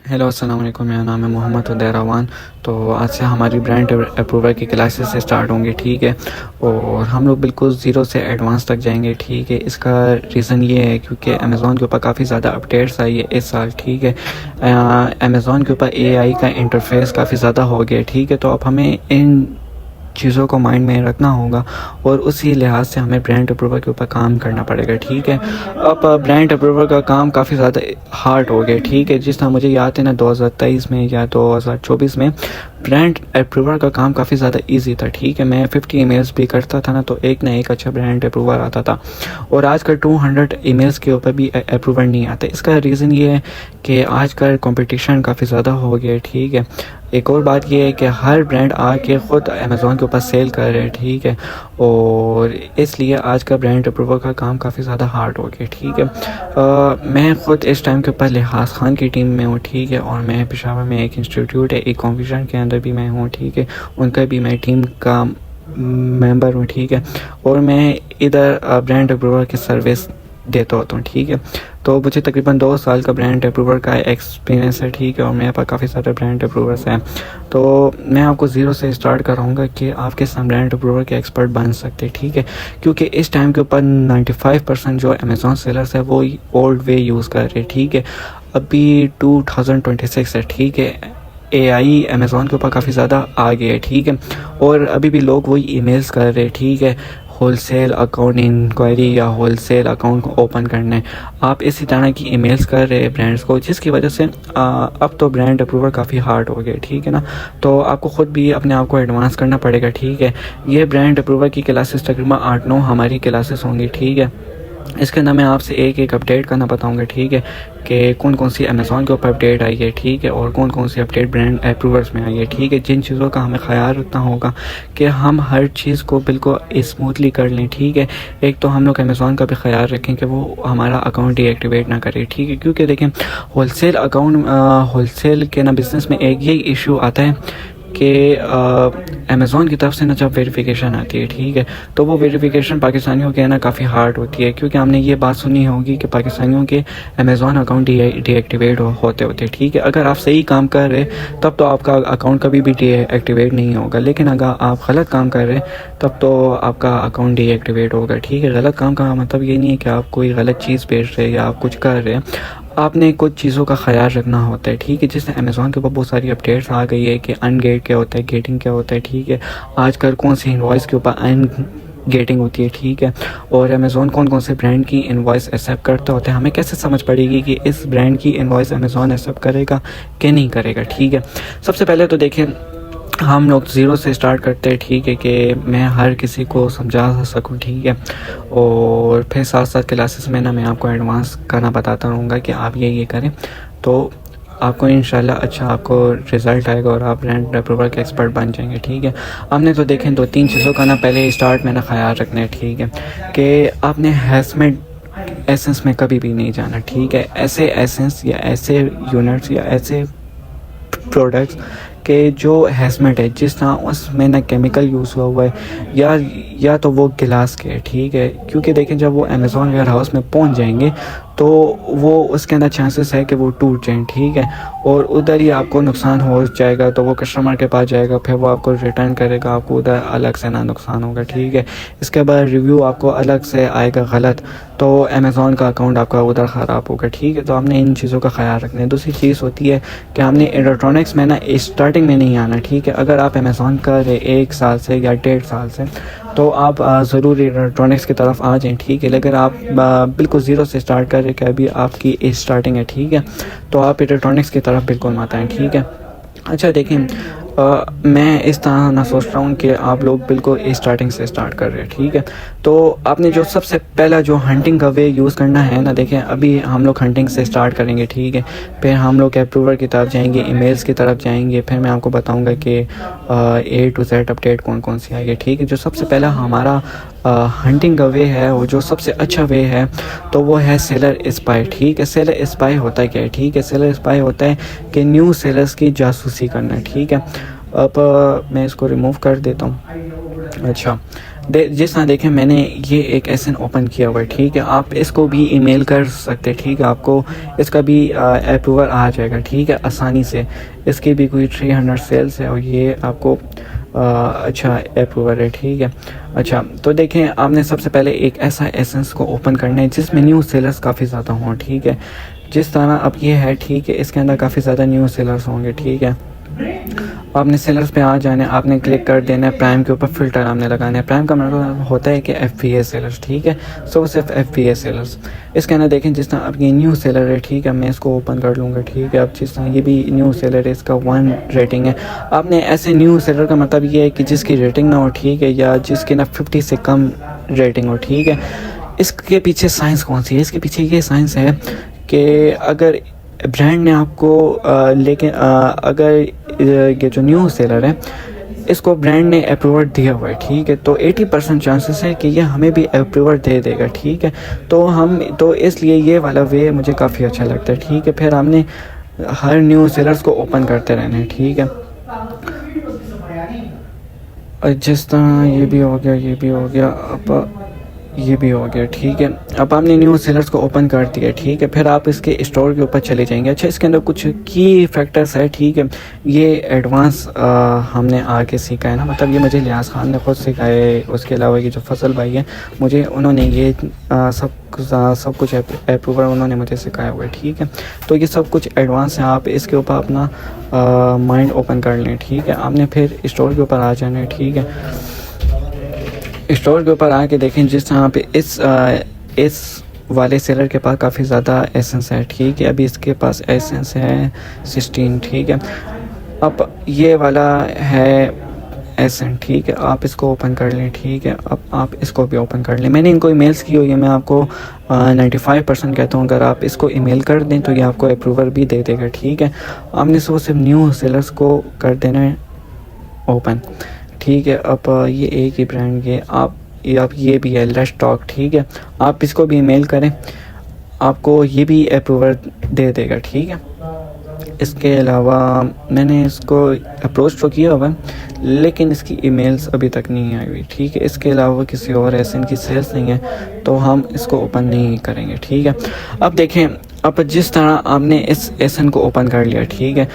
Hello السلام علیکم، میرا نام ہے محمد عدیروان۔ تو آج سے ہماری برانڈ اپروور کی کلاسز سے اسٹارٹ ہوں گی، ٹھیک ہے، اور ہم لوگ بالکل زیرو سے ایڈوانس تک جائیں گے، ٹھیک ہے۔ اس کا ریزن یہ ہے کیونکہ امیزون کے اوپر کافی زیادہ اپڈیٹس آئی ہے اس سال، ٹھیک ہے۔ امیزون کے اوپر اے آئی کا انٹرفیس کافی زیادہ ہو گیا، ٹھیک ہے۔ تو اب ہمیں ان چیزوں کو مائنڈ میں رکھنا ہوگا اور اسی لحاظ سے ہمیں برانڈ اپروور کے اوپر کام کرنا پڑے گا، ٹھیک ہے۔ اب برانڈ اپروور کا کام کافی زیادہ ہارڈ ہو گیا، ٹھیک ہے۔ جس طرح مجھے یاد ہے نا 2023 میں یا 2024 میں برانڈ اپروور کا کام کافی زیادہ ایزی تھا، ٹھیک ہے۔ میں 50 ای میلز بھی کرتا تھا نا تو ایک نہ ایک اچھا برانڈ اپروور آتا تھا، اور آج کل 200 ای میلز کے اوپر بھی اپروور نہیں آتا۔ اس کا ریزن یہ ہے کہ آج کل کمپٹیشن کافی زیادہ ہو گیا، ٹھیک ہے۔ ایک اور بات یہ ہے کہ ہر برانڈ آ کے خود امیزون کے اوپر سیل کر رہے ہیں، ٹھیک ہے، اور اس لیے آج کا برانڈ اپروور کا کام کافی زیادہ ہارڈ ہو گیا، ٹھیک ہے۔ میں خود اس ٹائم کے اوپر لحاظ خان کی ٹیم میں ہوں، ٹھیک ہے، اور میں پشاور میں ایک انسٹیٹیوٹ ہے ایک کانفیوژن کے اندر بھی میں ہوں، ٹھیک ہے، ان کا بھی میں ٹیم کا ممبر ہوں، ٹھیک ہے، اور میں ادھر برانڈ اپروور کی سروس دیتا ہوتا ہوں، ٹھیک ہے۔ تو مجھے تقریباً 2 سال کا برانڈ اپروور کا ایکسپیرینس ہے، ٹھیک ہے، اور میرے پاس کافی سارے برانڈ اپروورس ہیں۔ تو میں آپ کو زیرو سے اسٹارٹ کراؤں گا کہ آپ کس طرح برانڈ اپروور کے ایکسپرٹ بن سکتے، ٹھیک ہے، کیونکہ اس ٹائم کے اوپر 95% جو امیزون سیلرس ہے وہ اولڈ وے یوز کر رہے، ٹھیک ہے۔ ابھی 2026 ہے، ٹھیک ہے، اے آئی امیزون کے اوپر کافی زیادہ آ گیا ہے، ٹھیک ہے، اور ابھی بھی لوگ وہی ای میلز کر رہے، ٹھیک ہے، ہول سیل اکاؤنٹ انکوائری یا ہول سیل اکاؤنٹ کو اوپن کرنا ہے، آپ اسی طرح کی ای میلز کر رہے ہیں برانڈس کو، جس کی وجہ سے اب تو برانڈ اپروور کافی ہارڈ ہو گیا، ٹھیک ہے نا۔ تو آپ کو خود بھی اپنے آپ کو ایڈوانس کرنا پڑے گا، ٹھیک ہے۔ یہ برانڈ اپروور کی کلاسز تقریباً 8-9 ہماری کلاسز ہوں گی، ٹھیک ہے۔ اس کے اندر میں آپ سے ایک ایک اپڈیٹ کرنا بتاؤں گا، ٹھیک ہے، کہ کون کون سی امیزون کے اوپر اپڈیٹ آئی ہے، ٹھیک ہے، اور کون کون سی اپڈیٹ برانڈ اپروورس میں آئی ہے، ٹھیک ہے۔ جن چیزوں کا ہمیں خیال رکھنا ہوگا کہ ہم ہر چیز کو بالکل اسموتھلی کر لیں، ٹھیک ہے۔ ایک تو ہم لوگ امیزون کا بھی خیال رکھیں کہ وہ ہمارا اکاؤنٹ ڈی ایکٹیویٹ نہ کرے، ٹھیک ہے، کیونکہ دیکھیں wholesale account wholesale کے نا بزنس میں ایک یہی ایشو آتا ہے کہ امیزون کی طرف سے نا جب ویریفیکیشن آتی ہے، ٹھیک ہے، تو وہ ویریفیکیشن پاکستانیوں کے نا کافی ہارڈ ہوتی ہے، کیونکہ ہم نے یہ بات سنی ہوگی کہ پاکستانیوں کے امیزون اکاؤنٹ ڈی ایکٹیویٹ ہوتے، ٹھیک ہے۔ اگر آپ صحیح کام کر رہے تب تو آپ کا اکاؤنٹ کبھی بھی ڈی ایکٹیویٹ نہیں ہوگا، لیکن اگر آپ غلط کام کر رہے تب تو آپ کا اکاؤنٹ ڈی ایکٹیویٹ ہوگا، ٹھیک ہے۔ غلط کام کا مطلب یہ نہیں ہے کہ آپ کوئی غلط چیز بیچ رہے یا آپ کچھ کر رہے ہیں، آپ نے کچھ چیزوں کا خیال رکھنا ہوتا ہے، ٹھیک ہے۔ جس سے امیزون کے اوپر بہت ساری اپڈیٹس آ گئی ہے کہ ان گیٹ کیا ہوتا ہے، گیٹنگ کیا ہوتا ہے، ٹھیک ہے۔ آج کل کون سی انوائس کے اوپر ان گیٹنگ ہوتی ہے، ٹھیک ہے، اور امیزون کون کون سے برانڈ کی انوائس ایکسیپٹ کرتا ہوتا ہے، ہمیں کیسے سمجھ پڑے گی کہ اس برانڈ کی انوائس امیزون ایکسیپٹ کرے گا کہ نہیں کرے گا، ٹھیک ہے۔ سب سے پہلے تو دیکھیں ہم لوگ زیرو سے اسٹارٹ کرتے ہیں، ٹھیک ہے، کہ میں ہر کسی کو سمجھا سکوں، ٹھیک ہے، اور پھر ساتھ ساتھ کلاسز میں نا میں آپ کو ایڈوانس کرنا بتاتا رہوں گا کہ آپ یہ کریں تو آپ کو انشاءاللہ اچھا آپ کو رزلٹ آئے گا اور آپ برانڈ اپروور کے ایکسپرٹ بن جائیں گے، ٹھیک ہے۔ آپ نے تو دیکھیں 2-3 چیزوں کا نا پہلے اسٹارٹ میں نا خیال رکھنا ہے، ٹھیک ہے، کہ آپ نے ہیسمنٹ ایسنس میں کبھی بھی نہیں جانا، ٹھیک ہے۔ ایسے ایسنس یا ایسے یونٹس یا ایسے پروڈکٹس کہ جو ہیزمیٹ ہے، جس طرح اس میں نہ کیمیکل یوز ہوا ہے یا تو وہ گلاس کے، ٹھیک ہے، کیونکہ دیکھیں جب وہ امیزون ویئر ہاؤس میں پہنچ جائیں گے تو وہ اس کے اندر چانسز ہے کہ وہ ٹوٹ جائیں، ٹھیک ہے، اور ادھر ہی آپ کو نقصان ہو جائے گا، تو وہ کسٹمر کے پاس جائے گا، پھر وہ آپ کو ریٹرن کرے گا، آپ کو ادھر الگ سے نہ نقصان ہوگا، ٹھیک ہے۔ اس کے بعد ریویو آپ کو الگ سے آئے گا غلط، تو امیزون کا اکاؤنٹ آپ کا ادھر خراب ہوگا، ٹھیک ہے۔ تو آپ نے ان چیزوں کا خیال رکھنا ہے۔ دوسری چیز ہوتی ہے کہ ہم نے الیکٹرانکس میں نا اسٹارٹنگ میں نہیں آنا، ٹھیک ہے۔ اگر آپ امیزون کر رہے 1 سال سے یا 1.5 سال سے تو آپ ضرور الیکٹرانکس کی طرف آ جائیں، ٹھیک ہے، لیکن آپ بالکل زیرو سے اسٹارٹ کر رہے کہ ابھی آپ کی اسٹارٹنگ ہے، ٹھیک ہے، تو آپ الیکٹرانکس کی طرف بالکل مت آئیں، ٹھیک ہے۔ اچھا دیکھیں میں اس طرح نہ سوچ رہا ہوں کہ آپ لوگ بالکل اسٹارٹنگ سے اسٹارٹ کر رہے ہیں، ٹھیک ہے۔ تو آپ نے جو سب سے پہلا جو ہنٹنگ کا وے یوز کرنا ہے نا، دیکھیں ابھی ہم لوگ ہنٹنگ سے اسٹارٹ کریں گے، ٹھیک ہے، پھر ہم لوگ اپروور کی طرف جائیں گے، ای میلز کی طرف جائیں گے، پھر میں آپ کو بتاؤں گا کہ A to Z اپڈیٹ کون کون سی آئی ہے، ٹھیک ہے۔ جو سب سے پہلا ہمارا ہنٹنگ کا وے ہے وہ جو سب سے اچھا وے ہے تو وہ ہے سیلر اسپائی، ٹھیک ہے۔ سیلر اسپائی ہوتا ہے کیا ہے، ٹھیک ہے، سیلر اسپائی ہوتا ہے کہ نیو سیلرز کی جاسوسی کرنا ہے، ٹھیک ہے۔ اب میں اس کو ریموو کر دیتا ہوں۔ اچھا جس طرح دیکھیں میں نے یہ ایک ایس این اوپن کیا ہوا ہے, ٹھیک ہے, آپ اس کو بھی ای میل کر سکتے, ٹھیک ہے, آپ کو اس کا بھی اپروول آ جائے گا, ٹھیک ہے, آسانی سے. اس کی بھی کوئی 300 سیلز ہے اور یہ آپ کو اچھا اپروول ہے, ٹھیک ہے. اچھا تو دیکھیں آپ نے سب سے پہلے ایک ایسا ایسنس کو اوپن کرنا ہے جس میں نیو سیلرز کافی زیادہ ہوں, ٹھیک ہے. جس طرح اب یہ ہے, ٹھیک ہے, اس کے اندر کافی زیادہ نیو سیلرز ہوں گے, ٹھیک ہے. آپ نے سیلرز پہ آ جانا ہے, آپ نے کلک کر دینا ہے, پرائم کے اوپر فلٹر آپ نے لگانا ہے. پرائم کا مطلب ہوتا ہے کہ ایف بی اے سیلرز, ٹھیک ہے, صرف ایف بی اے سیلرز. اس کے اندر دیکھیں جس طرح اب یہ نیو سیلر ہے, ٹھیک ہے, میں اس کو اوپن کر لوں گا, ٹھیک ہے. اب جس طرح یہ بھی نیو سیلر ہے, اس کا 1 ریٹنگ ہے. آپ نے ایسے نیو سیلر کا مطلب یہ ہے کہ جس کی ریٹنگ نہ ہو, ٹھیک ہے, یا جس کی نہ 50 سے کم ریٹنگ ہو, ٹھیک ہے. اس کے پیچھے سائنس کون سی ہے؟ اس کے پیچھے یہ سائنس ہے کہ اگر برانڈ نے آپ کو لیکن اگر یہ جو نیو سیلر ہے اس کو برانڈ نے اپروول دیا ہوا ہے, ٹھیک ہے, تو 80% چانسز ہے کہ یہ ہمیں بھی اپروول دے دے گا, ٹھیک ہے. تو اس لیے یہ والا وے مجھے کافی اچھا لگتا ہے, ٹھیک ہے. پھر ہم نے ہر نیو سیلرز کو اوپن کرتے رہنا ہے, ٹھیک ہے. جس طرح یہ بھی ہو گیا, یہ بھی ہو گیا, اب یہ بھی ہو گیا, ٹھیک ہے. اب آپ نے نیو سیلرز کو اوپن کر دیا, ٹھیک ہے. پھر آپ اس کے اسٹور کے اوپر چلے جائیں گے. اچھا اس کے اندر کچھ کی فیکٹرز ہے, ٹھیک ہے. یہ ایڈوانس ہم نے آگے سیکھا ہے نا, مطلب یہ مجھے لیاز خان نے خود سکھائے. اس کے علاوہ یہ جو فضل بھائی ہیں مجھے انہوں نے یہ سب کچھ اپروول انہوں نے مجھے سکھایا ہوا ہے, ٹھیک ہے. تو یہ سب کچھ ایڈوانس ہیں, آپ اس کے اوپر اپنا مائنڈ اوپن کر لیں, ٹھیک ہے. آپ نے پھر اسٹور کے اوپر آ جانا ہے, ٹھیک ہے. اسٹور کے اوپر آ کے دیکھیں جس طرح پہ اس والے سیلر کے پاس کافی زیادہ ایسنس ہے, ٹھیک ہے. ابھی اس کے پاس ایسنس ہے 16, ٹھیک ہے. اب یہ والا ہے ایسن, ٹھیک ہے. آپ اس کو اوپن کر لیں, ٹھیک ہے. اب آپ اس کو بھی اوپن کر لیں. میں نے ان کو ای میلس کی ہوئی ہے, میں آپ کو 95% کہتا ہوں اگر آپ اس کو ای میل کر دیں تو یہ آپ کو اپروول بھی دے دے گا, ٹھیک ہے. آپ نے صرف نیو سیلرز کو کر دینا ہے اوپن, ٹھیک ہے. اب یہ ایک ہی برانڈ کے آپ یہ بھی ہے لیٹس ٹاک, ٹھیک ہے. آپ اس کو بھی ای میل کریں, آپ کو یہ بھی اپروول دے دے گا, ٹھیک ہے. اس کے علاوہ میں نے اس کو اپروچ تو کیا ہوا ہے لیکن اس کی ای میلز ابھی تک نہیں آئی ہوئی, ٹھیک ہے. اس کے علاوہ کسی اور ایسے ان کی سیلز نہیں ہے تو ہم اس کو اوپن نہیں کریں گے, ٹھیک ہے. اب دیکھیں, اب جس طرح آپ نے اس ایسن کو اوپن کر لیا, ٹھیک ہے.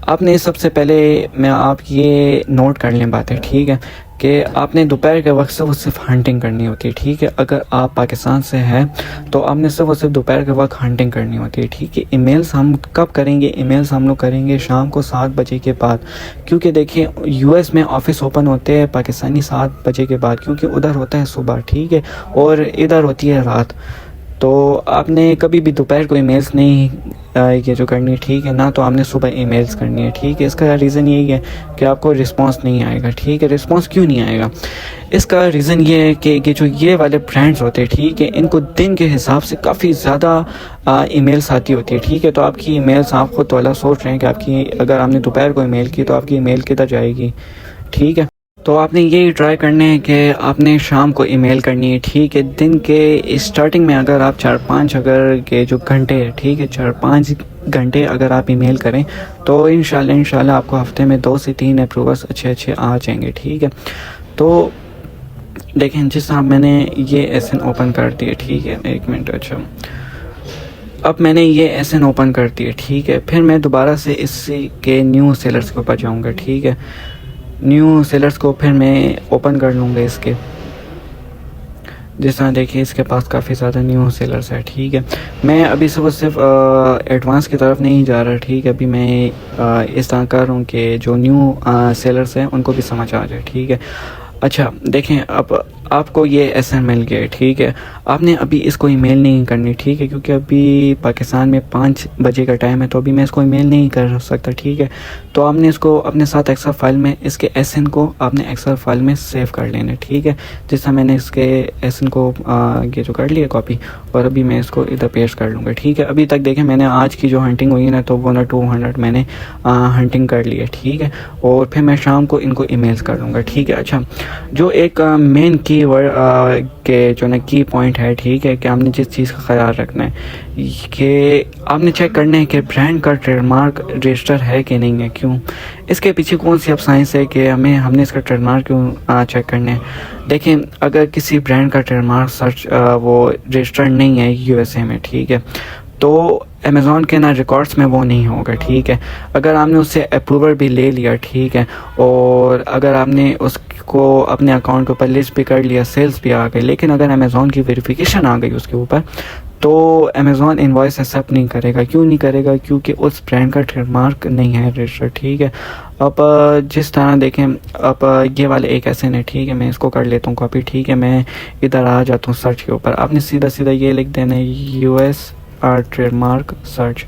آپ نے سب سے پہلے آپ یہ نوٹ کر لیں باتیں, ٹھیک ہے, کہ آپ نے دوپہر کے وقت صرف ہنٹنگ کرنی ہوتی ہے, ٹھیک ہے. اگر آپ پاکستان سے ہیں تو آپ نے صرف دوپہر کے وقت ہنٹنگ کرنی ہوتی ہے, ٹھیک ہے. ای میلز ہم کب کریں گے؟ ای میلز ہم لوگ کریں گے شام کو 7 بجے کے بعد, کیونکہ دیکھیں یو ایس میں آفس اوپن ہوتے ہیں پاکستانی 7 بجے کے بعد, کیونکہ ادھر ہوتا ہے صبح, ٹھیک ہے, اور ادھر ہوتی ہے رات. تو آپ نے کبھی بھی دوپہر کو ای میلز نہیں یہ جو کرنی ہے, ٹھیک ہے, نہ تو آپ نے صبح ای میلز کرنی ہے, ٹھیک ہے. اس کا ریزن یہی ہے کہ آپ کو رسپانس نہیں آئے گا, ٹھیک ہے. رسپانس کیوں نہیں آئے گا؟ اس کا ریزن یہ ہے کہ جو یہ والے برانڈز ہوتے ہیں, ٹھیک ہے, ان کو دن کے حساب سے کافی زیادہ ای میلز آتی ہوتی ہے, ٹھیک ہے. تو آپ کی ای میلز آپ خود والا سوچ رہے ہیں کہ آپ کی اگر آپ نے دوپہر کو ای میل کی تو آپ کی ای میل کدھر جائے گی, ٹھیک ہے. تو آپ نے یہی ٹرائی کرنا ہے کہ آپ نے شام کو ای میل کرنی ہے, ٹھیک ہے. دن کے اسٹارٹنگ میں اگر آپ 4-5 اگر کے جو گھنٹے, ٹھیک ہے, 4-5 گھنٹے اگر آپ ای میل کریں تو انشاءاللہ آپ کو ہفتے میں 2 سے 3 اپروولس اچھے آ جائیں گے, ٹھیک ہے. تو دیکھیں جس طرح میں نے یہ ایسن اوپن کر دیا, ٹھیک ہے, 1 منٹ. اچھا اب میں نے یہ ایسن اوپن کر دیا, ٹھیک ہے. پھر میں دوبارہ سے اس کے نیو سیلرز کے اوپر جاؤں گا, ٹھیک ہے. نیو سیلرز کو پھر میں اوپن کر لوں گا اس کے. جس طرح دیکھیں اس کے پاس کافی زیادہ نیو سیلرز ہے, ٹھیک ہے. میں ابھی صرف ایڈوانس کی طرف نہیں جا رہا, ٹھیک ہے. ابھی میں اس طرح کر رہا ہوں کہ جو نیو سیلرز ہیں ان کو بھی سمجھ آ جائے, ٹھیک ہے. اچھا دیکھیں, اب آپ کو یہ ایسن مل گیا, ٹھیک ہے. آپ نے ابھی اس کو ای میل نہیں کرنی, ٹھیک ہے, کیونکہ ابھی پاکستان میں 5 بجے کا ٹائم ہے تو ابھی میں اس کو ای میل نہیں کر سکتا, ٹھیک ہے. تو آپ نے اس کو اپنے ساتھ ایکسل فائل میں اس کے ایسن کو آپ نے ایکسل فائل میں سیو کر لینا, ٹھیک ہے. جس طرح میں نے اس کے ایسن کو یہ جو کر لیا کاپی, اور ابھی میں اس کو ادھر پیسٹ کر لوں گا, ٹھیک ہے. ابھی تک دیکھیں میں نے آج کی جو ہنٹنگ ہوئی نا تو 100-200 میں نے ہنٹنگ کر لی ہے, ٹھیک ہے. اور پھر میں شام کو ان کو ای میلز کر لوں گا, ٹھیک ہے. اچھا جو ایک مین کی کے جو نا کی پوائنٹ ہے، ٹھیک ہے، کہ آپ نے جس چیز کا خیال رکھنا ہے کہ آپ نے چیک کرنا ہے کہ برانڈ کا ٹریڈ مارک رجسٹر ہے کہ نہیں ہے. کیوں؟ اس کے پیچھے کون سی اب سائنس ہے کہ ہم نے اس کا ٹریڈ مارک کیوں چیک کرنا ہے. دیکھیں، اگر کسی برانڈ کا ٹریڈ مارک سرچ وہ رجسٹرڈ نہیں ہے یو ایس اے میں، ٹھیک ہے، تو امیزون کے نا ریکارڈس میں وہ نہیں ہوگا. ٹھیک ہے، اگر آپ نے اس سے اپروول بھی لے لیا، ٹھیک ہے، اور اگر آپ نے اس کو اپنے اکاؤنٹ کے اوپر لسٹ بھی کر لیا، سیلز بھی آ گئی، لیکن اگر امیزون کی ویریفیکیشن آ گئی اس کے اوپر، تو امیزون انوائس ایکسیپٹ نہیں کرے گا. کیوں نہیں کرے گا؟ کیونکہ اس برانڈ کا ٹریڈ مارک نہیں ہے رجسٹر. ٹھیک ہے، اب جس طرح دیکھیں، اب یہ والے ایک ایسے نے، ٹھیک ہے، میں اس کو کر لیتا ہوں کاپی. ٹھیک ہے، میں ادھر آ جاتا ہوں سرچ کے اوپر. آپ نے سیدھا یہ لکھ دینا ہے U S trademark search.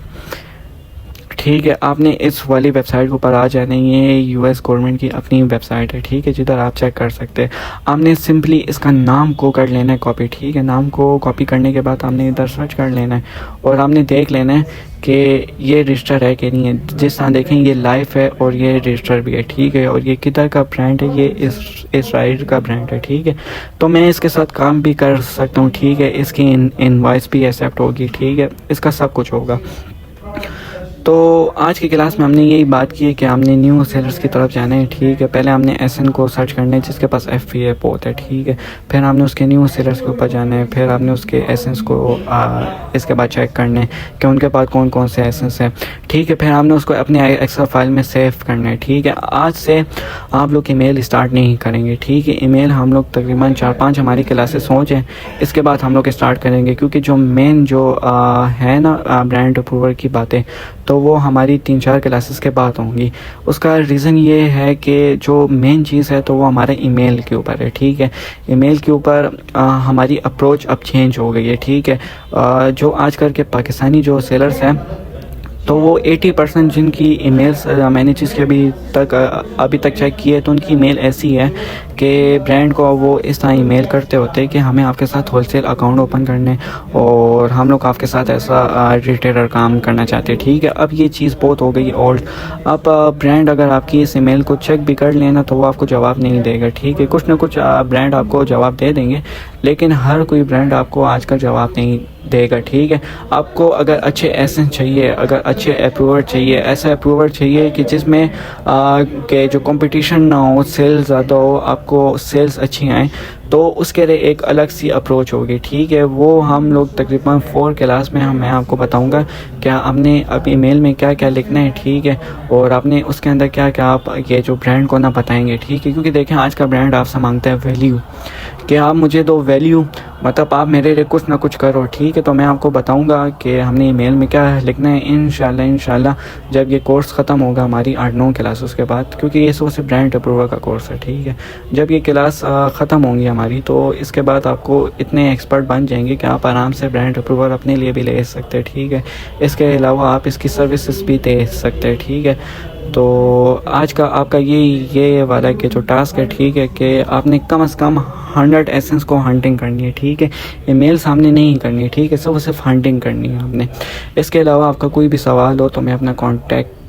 ٹھیک ہے، آپ نے اس والی ویب سائٹ کے اوپر آ جانا ہے. یہ یو ایس گورنمنٹ کی اپنی ویب سائٹ ہے، ٹھیک ہے، جدھر آپ چیک کر سکتے ہیں. آپ نے سمپلی اس کا نام کو کر لینا ہے کاپی. ٹھیک ہے، نام کو کاپی کرنے کے بعد آپ نے ادھر سرچ کر لینا ہے اور آپ نے دیکھ لینا ہے کہ یہ رجسٹر ہے کہ نہیں ہے. جس طرح دیکھیں، یہ لائف ہے اور یہ رجسٹر بھی ہے. ٹھیک ہے، اور یہ کدھر کا برانڈ ہے؟ یہ اسرائیل کا برانڈ ہے. ٹھیک ہے، تو میں اس کے ساتھ کام بھی کر سکتا ہوں. ٹھیک ہے، اس کی انوائس بھی ایکسیپٹ ہوگی. ٹھیک ہے، اس کا سب کچھ ہوگا. تو آج کی کلاس میں ہم نے یہی بات کی ہے کہ ہم نے نیو سیلرز کی طرف جانا ہے. ٹھیک ہے، پہلے ہم نے ایس این کو سرچ کرنا ہے جس کے پاس ایف پی اے پوت ہے. ٹھیک ہے، پھر ہم نے اس کے نیو سیلرز کے اوپر جانا ہے. پھر ہم نے اس کے ایسنس کو اس کے بعد چیک کرنا ہے کہ ان کے پاس کون کون سے ایسنس ہیں. ٹھیک ہے، پھر ہم نے اس کو اپنے ایکسل فائل میں سیو کرنا ہے. ٹھیک ہے، آج سے آپ لوگ ای میل اسٹارٹ نہیں کریں گے. ٹھیک ہے، ای میل ہم لوگ تقریباً 4-5 ہماری کلاسز ہو جائیں، اس کے بعد ہم لوگ اسٹارٹ کریں گے. کیونکہ جو مین جو ہے نا برانڈ اپروول کی باتیں، تو وہ ہماری 3-4 کلاسز کے بعد ہوں گی. اس کا ریزن یہ ہے کہ جو مین چیز ہے تو وہ ہمارے ای میل کے اوپر ہے. ٹھیک ہے، ای میل کے اوپر ہماری اپروچ اب چینج ہو گئی ہے. ٹھیک ہے، جو آج کل کے پاکستانی جو سیلرز ہیں، تو وہ 80% جن کی ای میلس میں نے جس کے ابھی تک چیک کی ہے، تو ان کی ای میل ایسی ہے کہ برانڈ کو وہ اس طرح ای میل کرتے ہوتے کہ ہمیں آپ کے ساتھ ہول سیل اکاؤنٹ اوپن کرنے اور ہم لوگ آپ کے ساتھ ایسا ریٹیلر کام کرنا چاہتے ہیں. ٹھیک ہے، اب یہ چیز بہت ہو گئی اولڈ. اب برانڈ اگر آپ کی اس ای میل کو چیک بھی کر لینا تو وہ آپ کو جواب نہیں دے گا. ٹھیک ہے، کچھ نہ کچھ برانڈ آپ کو جواب دے دیں گے، لیکن ہر کوئی برانڈ آپ کو آج کل جواب نہیں دے گا. ٹھیک ہے، آپ کو اگر اچھے ایسن چاہیے، اگر اچھے اپروور چاہیے، ایسا اپروور چاہیے کہ جس میں کہ جو کمپٹیشن نہ ہو، سیلز زیادہ ہو، آپ کو سیلز اچھی آئیں، تو اس کے لیے ایک الگ سی اپروچ ہوگی. ٹھیک ہے، وہ ہم لوگ تقریباً 4 کلاس میں میں آپ کو بتاؤں گا کہ ہم نے اب ای میل میں کیا کیا لکھنا ہے. ٹھیک ہے، اور آپ نے اس کے اندر کیا کیا آپ یہ جو برانڈ کو نہ بتائیں گے. ٹھیک ہے، کیونکہ دیکھیں آج کا برانڈ آپ سے مانگتا ہے ویلیو، کہ آپ مجھے دو ویلیو، مطلب آپ میرے لیے کچھ نہ کچھ کرو. ٹھیک ہے، تو میں آپ کو بتاؤں گا کہ ہم نے ای میل میں کیا لکھنا ہے انشاءاللہ جب یہ کورس ختم ہوگا ہماری 8-9 کلاسز کے بعد، کیونکہ یہ صرف برانڈ اپروول کا کورس ہے. ٹھیک ہے، جب یہ کلاس ختم ہوں گی ہماری، تو اس کے بعد آپ کو اتنے ایکسپرٹ بن جائیں گے کہ آپ آرام سے برانڈ اپروول اپنے لیے بھی لے سکتے ہیں. ٹھیک ہے، اس کے علاوہ آپ اس کی سروسز بھی دے سکتے ہیں. ٹھیک ہے، تو آج کا آپ کا یہ والا کہ جو ٹاسک ہے، ٹھیک ہے، کہ آپ نے کم از کم 100 ایسنس کو ہنٹنگ کرنی ہے. ٹھیک ہے، ای میل سامنے نہیں کرنی ہے. ٹھیک ہے، صرف ہنٹنگ کرنی ہے آپ نے. اس کے علاوہ آپ کا کوئی بھی سوال ہو تو میں اپنا کانٹیکٹ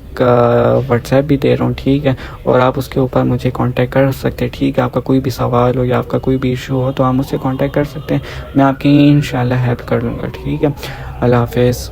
واٹس ایپ بھی دے رہا ہوں. ٹھیک ہے، اور آپ اس کے اوپر مجھے کانٹیکٹ کر سکتے ہیں. ٹھیک ہے، آپ کا کوئی بھی سوال ہو یا آپ کا کوئی بھی ایشو ہو تو آپ مجھ سے کانٹیکٹ کر سکتے ہیں. میں آپ کی انشاءاللہ ہیلپ کر لوں گا. ٹھیک ہے، اللہ حافظ.